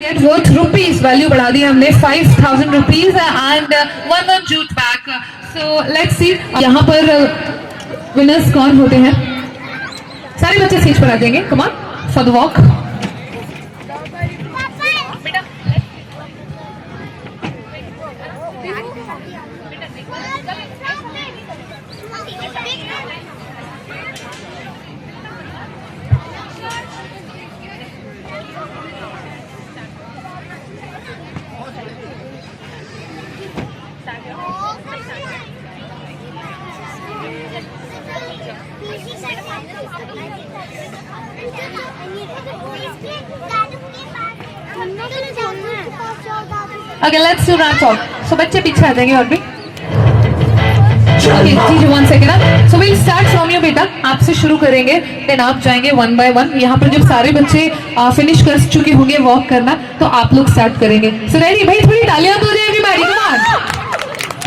Get worth rupees value बढ़ा दी हमने 5,000 rupees and one jute bag. So let's see यहाँ पर winners कौन होते हैं. सारे बच्चे स्टेज पर आ जाएंगे. Come on for the walk. Okay, let's do run talk. So बच्चे पीछे आ जाएंगे और भी. Okay, ji 1 second. So we'll start from you बेटा. आपसे शुरू करेंगे. Then आप जाएंगे one by one. यहाँ पर जब सारे बच्चे finish कर चुके होंगे walk करना, तो आप लोग start करेंगे. So ready भाई थोड़ी तालियां तो दे everybody. Come on.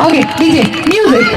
Okay, DJ, music.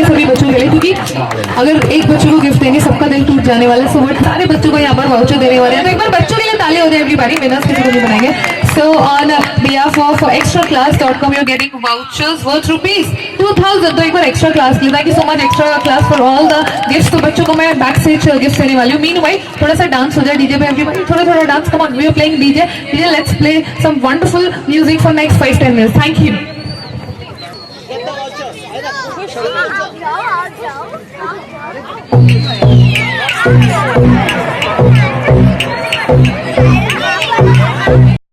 सभी बच्चों के लिए, क्योंकि अगर एक बच्चों को गिफ्ट देंगे सबका दिल टूट जाने वाला है. सो बट सारे बच्चों को यहाँ पर वाउचर देने वाले हैं. तो एक बार बच्चों के लिए ताली हो जाए एवरीबॉडी. विनर्स किसी को नहीं बनाएंगे. So on behalf of extraclass.com you are getting vouchers worth rupees 2000. तो एक बार एक्स्ट्रा क्लास के लिए thank you so much extra class for all the gifts. तो बच्चों को मैं बैक से गिफ्ट देने वाली हूँ. मीनवाइल थोड़ा सा डांस हो जाए डीजे पे एवरीबॉडी. थोड़ा dance. Come on we are playing DJ. Let's play some wonderful music for next 5-10 minutes. Thank you. जाओ.